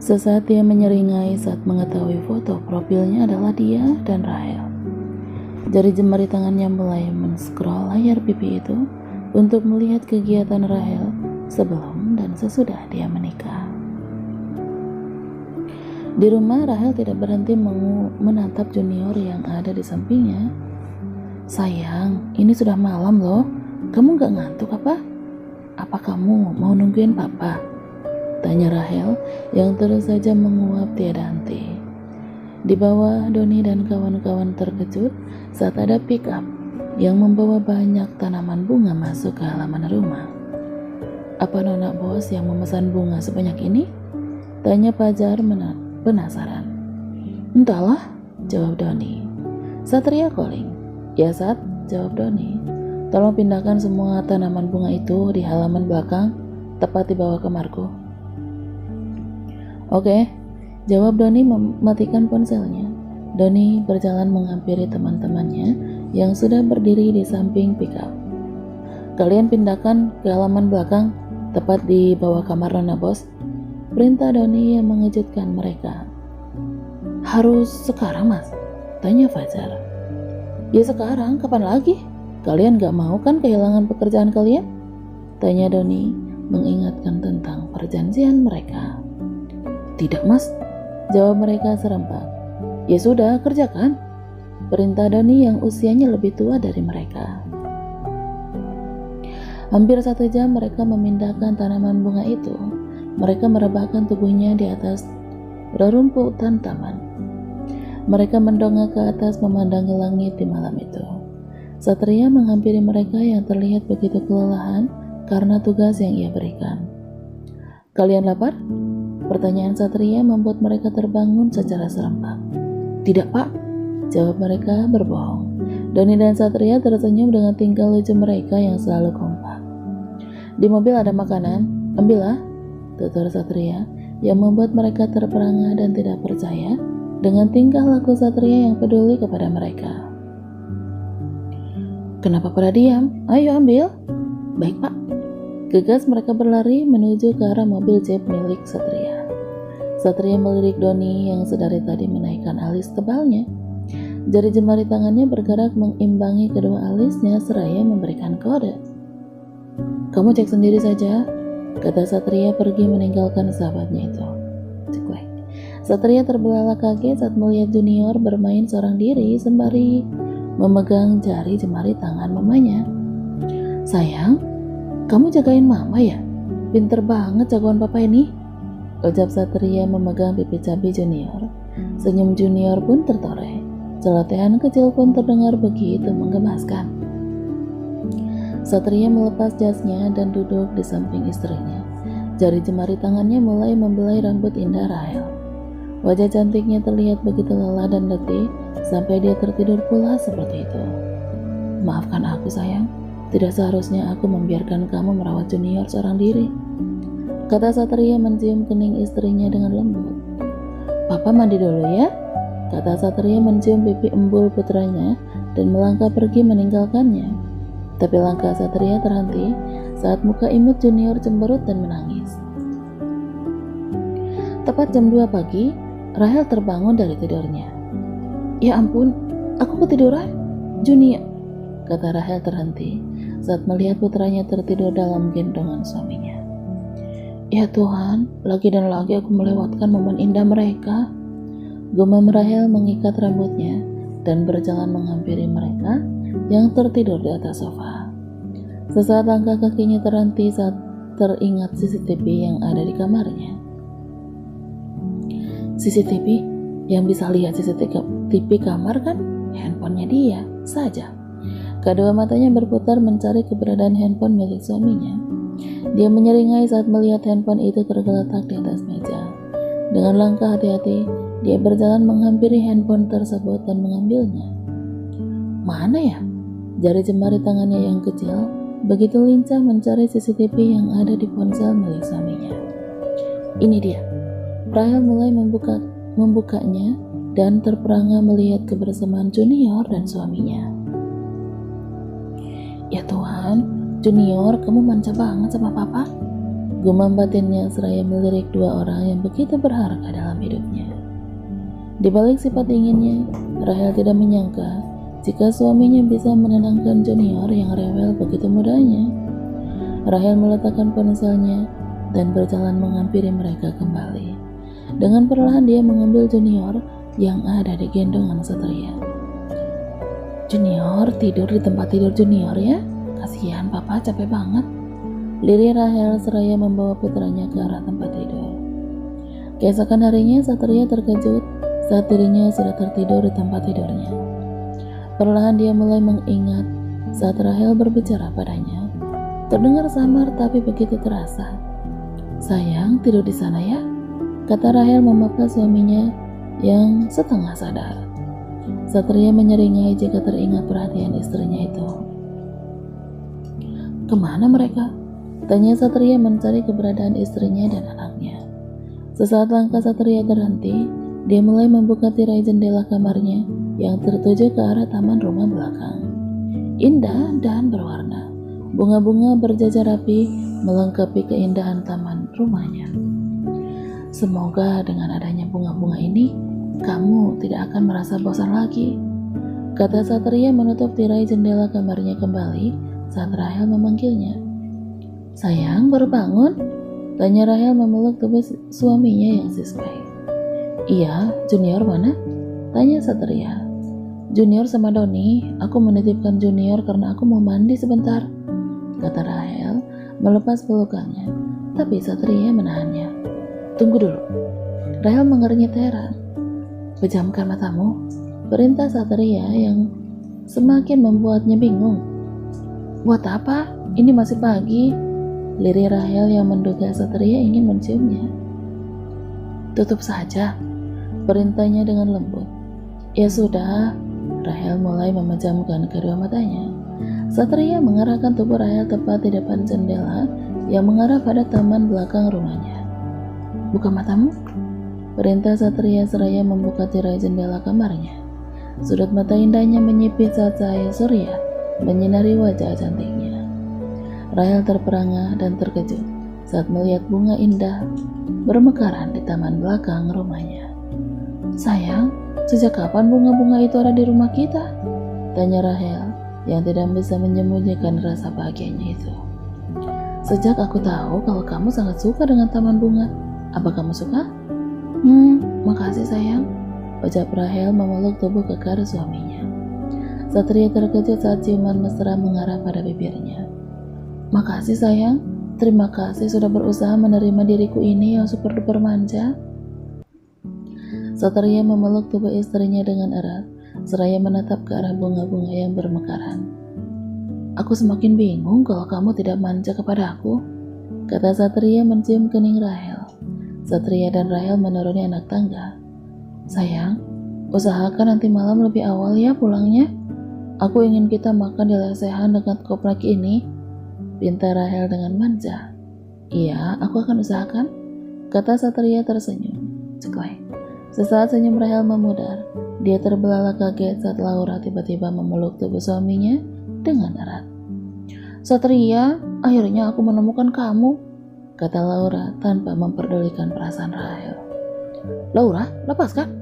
Sesaat dia menyeringai saat mengetahui foto profilnya adalah dia dan Rahel. Jari jemari tangannya mulai men-scroll layar pipi itu untuk melihat kegiatan Rahel sebelum dan sesudah dia menikah. Di rumah, Rahel tidak berhenti menatap Junior yang ada di sampingnya. "Sayang, ini sudah malam loh. Kamu gak ngantuk apa? Apa kamu mau nungguin papa?" tanya Rahel yang terus saja menguap tiada henti. Di bawah, Doni dan kawan-kawan terkejut saat ada pick up yang membawa banyak tanaman bunga masuk ke halaman rumah. "Apa nona bos yang memesan bunga sebanyak ini?" tanya Fajar penasaran. "Entahlah," jawab Doni. "Satria calling." "Ya Sat," jawab Doni. "Tolong pindahkan semua tanaman bunga itu di halaman belakang, tepat di bawah kamarku." "Oke," jawab Doni mematikan ponselnya. Doni berjalan menghampiri teman-temannya yang sudah berdiri di samping pickup. "Kalian pindahkan ke halaman belakang, tepat di bawah kamar nona bos," perintah Doni yang mengejutkan mereka. "Harus sekarang mas?" tanya Fajar. "Ya sekarang, kapan lagi? Kalian gak mau kan kehilangan pekerjaan kalian?" tanya Doni mengingatkan tentang perjanjian mereka. "Tidak mas," jawab mereka serempak. "Ya sudah, kerjakan," perintah Doni yang usianya lebih tua dari mereka. Hampir 1 jam mereka memindahkan tanaman bunga itu. Mereka merebahkan tubuhnya di atas rerumputan taman. Mereka mendongak ke atas memandangi langit di malam itu. Satria menghampiri mereka yang terlihat begitu kelelahan karena tugas yang ia berikan. "Kalian lapar?" Pertanyaan Satria membuat mereka terbangun secara serempak. "Tidak pak," jawab mereka berbohong. Doni dan Satria tersenyum dengan tingkah lucu mereka yang selalu kompak. "Di mobil ada makanan, ambillah," tutur Satria yang membuat mereka terperangah dan tidak percaya dengan tingkah laku Satria yang peduli kepada mereka. "Kenapa pada diam? Ayo ambil." "Baik pak." Gegas mereka berlari menuju ke arah mobil jeep milik Satria. Satria melirik Doni yang sedari tadi menaikkan alis tebalnya. Jari jemari tangannya bergerak mengimbangi kedua alisnya seraya memberikan kode. "Kamu cek sendiri saja," kata Satria pergi meninggalkan sahabatnya itu. Ceklek. Satria terbelalak kaget saat melihat Junior bermain seorang diri sembari memegang jari jemari tangan mamanya. "Sayang, kamu jagain mama ya? Pinter banget jagoan papa ini," ucap Satria memegang pipi cabi Junior. Senyum Junior pun tertoreh. Celotehan kecil pun terdengar begitu menggemaskan. Satria melepas jasnya dan duduk di samping istrinya. Jari jemari tangannya mulai membelai rambut indah Rahel. Wajah cantiknya terlihat begitu lelah dan letih sampai dia tertidur pula seperti itu. "Maafkan aku sayang, tidak seharusnya aku membiarkan kamu merawat Junior seorang diri," kata Satria mencium kening istrinya dengan lembut. "Papa mandi dulu ya," kata Satria mencium pipi embul putranya dan melangkah pergi meninggalkannya. Tapi langkah Satria terhenti saat muka imut Junior cemberut dan menangis. Tepat jam 2 pagi, Rahel terbangun dari tidurnya. "Ya ampun, aku ketiduran, Junior," kata Rahel terhenti saat melihat putranya tertidur dalam gendongan suaminya. "Ya Tuhan, lagi dan lagi aku melewatkan momen indah mereka," gumam Rahel mengikat rambutnya dan berjalan menghampiri mereka yang tertidur di atas sofa. Sesaat langkah kakinya terhenti saat teringat CCTV yang ada di kamarnya. CCTV? Yang bisa lihat CCTV kamar kan? Handphonenya dia saja. Kedua matanya berputar mencari keberadaan handphone milik suaminya. Dia menyeringai saat melihat handphone itu tergeletak di atas meja. Dengan langkah hati-hati, dia berjalan menghampiri handphone tersebut dan mengambilnya. Mana ya? Jari jemari tangannya yang kecil begitu lincah mencari CCTV yang ada di ponsel milik suaminya. Ini dia. Rahel mulai membukanya dan terperangah melihat kebersamaan Junior dan suaminya. "Ya Tuhan, Junior, kamu manja banget sama papa," Gumam batinnya seraya melirik dua orang yang begitu berharga dalam hidupnya. Di balik sifat dinginnya, Rahel tidak menyangka jika suaminya bisa menenangkan Junior yang rewel begitu mudahnya. Rahel meletakkan ponselnya dan berjalan menghampiri mereka kembali. Dengan perlahan dia mengambil Junior yang ada di gendongan Satria. Junior, tidur di tempat tidur Junior ya? Kasihan papa capek banget. Lirih Rahel seraya membawa putranya ke arah tempat tidur. Keesokan harinya Satria terkejut saat dirinya sudah tertidur di tempat tidurnya. Perlahan dia mulai mengingat saat Rahel berbicara padanya. Terdengar samar tapi begitu terasa. Sayang, tidur di sana ya, kata Rahel memapah suaminya yang setengah sadar. Satria menyeringai jika teringat perhatian istrinya itu. Kemana mereka? Tanya Satria mencari keberadaan istrinya dan anaknya. Sesaat langkah Satria terhenti, dia mulai membuka tirai jendela kamarnya yang tertuju ke arah taman rumah belakang. Indah dan berwarna, bunga-bunga berjajar rapi melengkapi keindahan taman rumahnya. Semoga dengan adanya bunga-bunga ini, kamu tidak akan merasa bosan lagi, kata Satria menutup tirai jendela kamarnya kembali saat Rahel memanggilnya. Sayang, baru bangun? Tanya Rahel memeluk tubuh suaminya yang sispai. Iya, Junior mana? Tanya Satria. Junior sama Doni, aku menitipkan Junior karena aku mau mandi sebentar, kata Rahel melepas pelukannya. Tapi Satria menahannya. Tunggu dulu. Rahel mengernyit heran. Pejamkan matamu, perintah Satria yang semakin membuatnya bingung. Buat apa? Ini masih pagi. Lirih Rahel yang menduga Satria ingin menciumnya. Tutup saja, perintahnya dengan lembut. Ya sudah, Rahel mulai memejamkan kedua matanya. Satria mengarahkan tubuh Rahel tepat di depan jendela yang mengarah pada taman belakang rumahnya. Buka matamu, perintah Satria seraya membuka tirai jendela kamarnya. Sudut mata indahnya menyipit saat cahaya surya menyinari wajah cantiknya. Rahel terperangah dan terkejut saat melihat bunga indah bermekaran di taman belakang rumahnya. Sayang, sejak kapan bunga-bunga itu ada di rumah kita? Tanya Rahel yang tidak bisa menyembunyikan rasa bahagianya itu. Sejak aku tahu kalau kamu sangat suka dengan taman bunga. Apa kamu suka? Makasih sayang, ucap Rahel memeluk tubuh kekar suaminya. Satria terkejut saat ciuman mesra mengarah pada bibirnya. Makasih sayang, terima kasih sudah berusaha menerima diriku ini yang super duper manja. Satria memeluk tubuh istrinya dengan erat, seraya menatap ke arah bunga-bunga yang bermekaran. Aku semakin bingung kalau kamu tidak manja kepada aku, kata Satria mencium kening Rahel. Satria dan Rahel menuruni anak tangga. Sayang, usahakan nanti malam lebih awal ya pulangnya. Aku ingin kita makan di lesehan dekat komplek ini, pinta Rahel dengan manja. Iya, aku akan usahakan, kata Satria tersenyum. Ceklek. Sesaat senyum Rahel memudar, dia terbelalak kaget saat Laura tiba-tiba memeluk tubuh suaminya dengan erat. Satria, akhirnya aku menemukan kamu, kata Laura tanpa memperdulikan perasaan Rahel. Laura, lepaskan,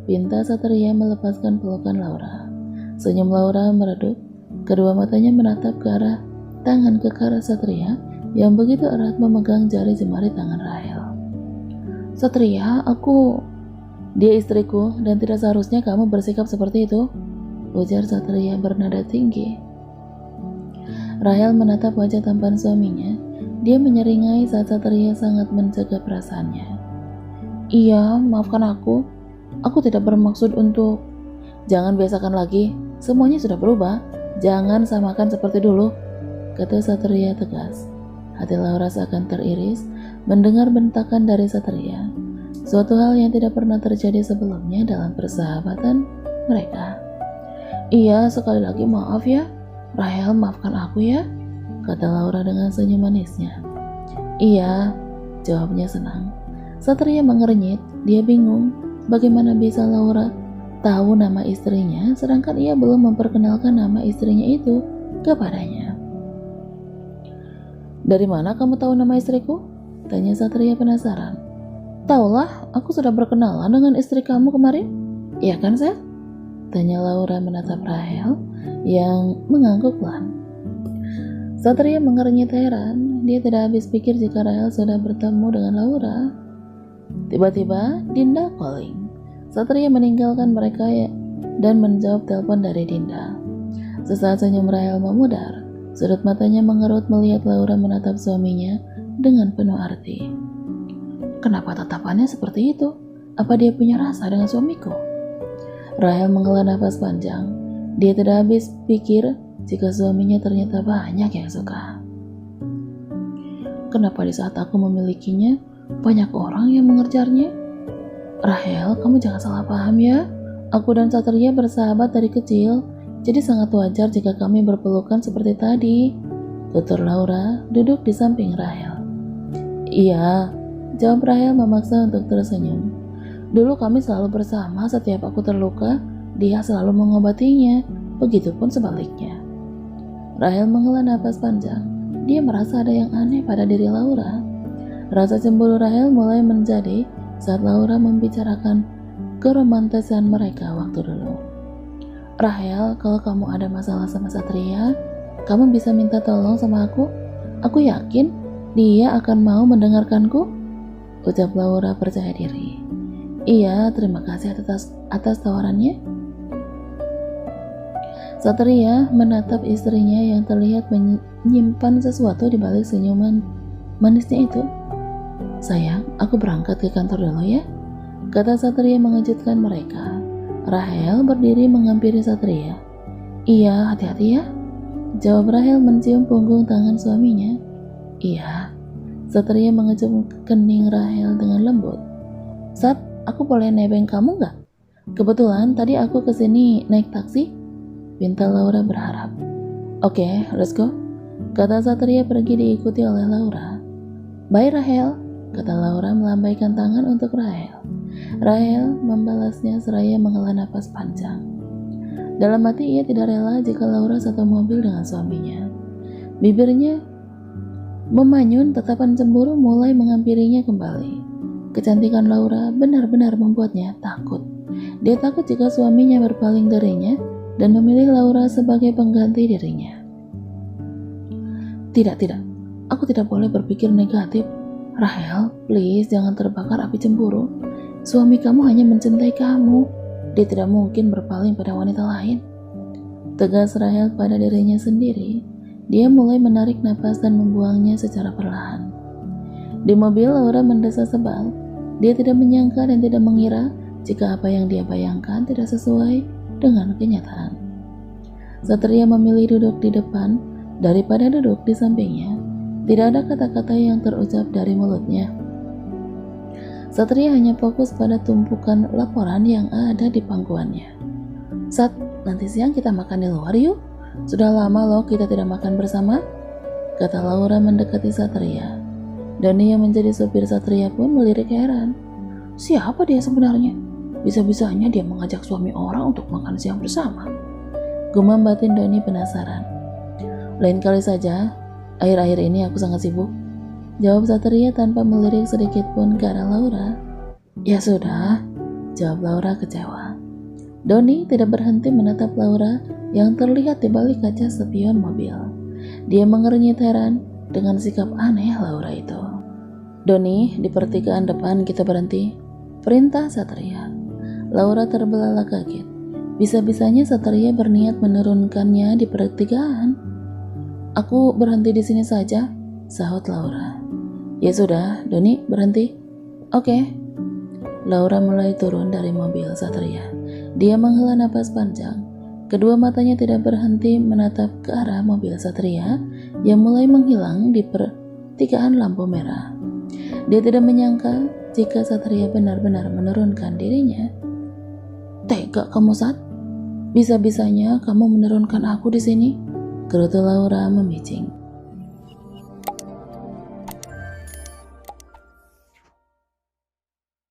pinta Satria melepaskan pelukan Laura. Senyum Laura meredup, kedua matanya menatap ke arah tangan kekar Satria yang begitu erat memegang jari jemari tangan Rahel. Satria, dia istriku dan tidak seharusnya kamu bersikap seperti itu, ujar Satria bernada tinggi. Rahel menatap wajah tampan suaminya. Dia menyeringai saat Satria sangat menjaga perasaannya. Iya, maafkan aku. Aku tidak bermaksud untuk... Jangan biasakan lagi, semuanya sudah berubah. Jangan samakan seperti dulu, kata Satria tegas. Hati Laura seakan teriris mendengar bentakan dari Satria. Suatu hal yang tidak pernah terjadi sebelumnya dalam persahabatan mereka. Iya, sekali lagi maaf ya. Rahel, maafkan aku ya, kata Laura dengan senyum manisnya. Iya, jawabnya senang. Satria mengernyit, dia bingung bagaimana bisa Laura tahu nama istrinya sedangkan ia belum memperkenalkan nama istrinya itu kepadanya. Dari mana kamu tahu nama istriku? Tanya Satria penasaran. Taulah, aku sudah berkenalan dengan istri kamu kemarin. Iya kan, Seth? Tanya Laura menatap Rahel yang mengangguk pelan. Satria mengernyit heran. Dia tidak habis pikir jika Rahel sudah bertemu dengan Laura. Tiba-tiba Dinda calling. Satria meninggalkan mereka dan menjawab telepon dari Dinda. Sesaat senyum Rahel memudar. Sudut matanya mengerut melihat Laura menatap suaminya dengan penuh arti. Kenapa tatapannya seperti itu? Apa dia punya rasa dengan suamiku? Rahel menghela nafas panjang. Dia tidak habis pikir jika suaminya ternyata banyak yang suka. Kenapa di saat aku memilikinya, banyak orang yang mengejarnya? Rahel, kamu jangan salah paham ya. Aku dan Satria bersahabat dari kecil, jadi sangat wajar jika kami berpelukan seperti tadi. Tutur Laura duduk di samping Rahel. Iya, jawab Rahel memaksa untuk tersenyum. Dulu kami selalu bersama, setiap aku terluka, dia selalu mengobatinya, begitupun sebaliknya. Rahel menghela nafas panjang. Dia merasa ada yang aneh pada diri Laura. Rasa cemburu Rahel mulai menjadi saat Laura membicarakan keromantisan mereka waktu dulu. Rahel, kalau kamu ada masalah sama Satria, kamu bisa minta tolong sama aku. Aku yakin dia akan mau mendengarkanku, ucap Laura percaya diri. Iya, terima kasih atas tawarannya. Satria menatap istrinya yang terlihat menyimpan sesuatu di balik senyuman manisnya itu. Sayang, aku berangkat ke kantor dulu ya, kata Satria mengejutkan mereka. Rahel berdiri menghampiri Satria. Iya, hati-hati ya, jawab Rahel mencium punggung tangan suaminya. Iya, Satria mengecup kening Rahel dengan lembut. Sat, aku boleh nebeng kamu gak? Kebetulan tadi aku kesini naik taksi, pinta Laura berharap. Oke, let's go, kata Satria pergi diikuti oleh Laura. Bye Rahel, kata Laura melambaikan tangan untuk Rahel. Rahel membalasnya seraya menghela napas panjang. Dalam hati ia tidak rela jika Laura satu mobil dengan suaminya. Bibirnya memanyun, tatapan cemburu mulai menghampirinya kembali. Kecantikan Laura benar-benar membuatnya takut. Dia takut jika suaminya berpaling darinya dan memilih Laura sebagai pengganti dirinya. Tidak, aku tidak boleh berpikir negatif. Rahel, please jangan terbakar api cemburu. Suami kamu hanya mencintai kamu. Dia tidak mungkin berpaling pada wanita lain. Tegas Rahel pada dirinya sendiri. Dia mulai menarik napas dan membuangnya secara perlahan. Di mobil, Laura mendesah sebal. Dia tidak menyangka dan tidak mengira jika apa yang dia bayangkan tidak sesuai dengan kenyataan. Satria memilih duduk di depan daripada duduk di sampingnya. Tidak ada kata-kata yang terucap dari mulutnya. Satria hanya fokus pada tumpukan laporan yang ada di pangkuannya. Sat, nanti siang kita makan di luar yuk. Sudah lama loh kita tidak makan bersama, kata Laura mendekati Satria. Doni yang menjadi supir Satria pun melirik heran. Siapa dia sebenarnya? Bisa-bisanya dia mengajak suami orang untuk makan siang bersama. Gumam batin Doni penasaran. Lain kali saja, akhir-akhir ini aku sangat sibuk, jawab Satria tanpa melirik sedikit pun ke arah Laura. Ya sudah, jawab Laura kecewa. Doni tidak berhenti menatap Laura yang terlihat di balik kaca spion mobil. Dia mengernyit heran dengan sikap aneh Laura itu. Doni, di pertigaan depan kita berhenti, perintah Satria. Laura terbelalak kaget. Bisa-bisanya Satria berniat menurunkannya di pertigaan. Aku berhenti di sini saja, sahut Laura. Ya sudah, Doni berhenti. Oke. Laura mulai turun dari mobil Satria. Dia menghela napas panjang. Kedua matanya tidak berhenti menatap ke arah mobil Satria yang mulai menghilang di pertigaan lampu merah. Dia tidak menyangka jika Satria benar-benar menurunkan dirinya. Tega kamu, Sat? Bisa-bisanya kamu menurunkan aku di sini? Gerutu Laura memicing.